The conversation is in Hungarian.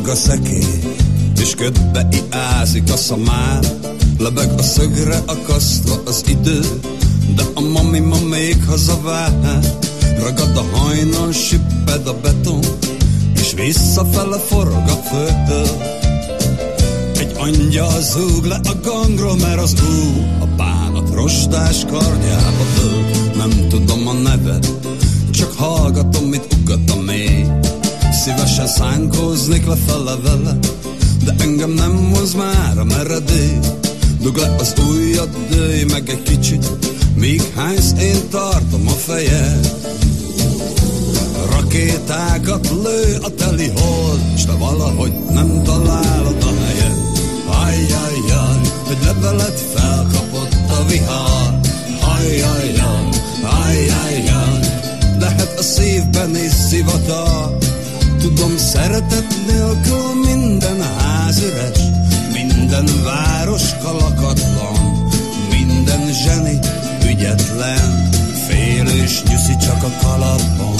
a szekély, és ködbe iázik a szamár. Lebeg a szögre akasztva az idő, de a mami ma még hazavár. Ragad a hajnal, sipped a beton, és visszafele forog a föld. Egy angyal zúg le a gangról, mert az a bánat rostás kardjába dől. Nem tudom a neved, csak hallgatom, mit ugat a mély. Szívesen szánkóznék lefele vele, de engem nem hoz már a meredély. Dugd le az ujjad, dőj meg egy kicsit, míg hánysz, én tartom a fejed. Rakétákat lő a teli hold, s te valahogy nem találod a helyed. Ajjajjaj, egy levelet felkapott a vihar. Ajjajjaj, ajjajjaj, lehet a szívben is szivatar. Tudom, szeretet nélkül minden ház üres, minden város kalakatlan, minden zseni ügyetlen, félős nyuszi csak a kalapban.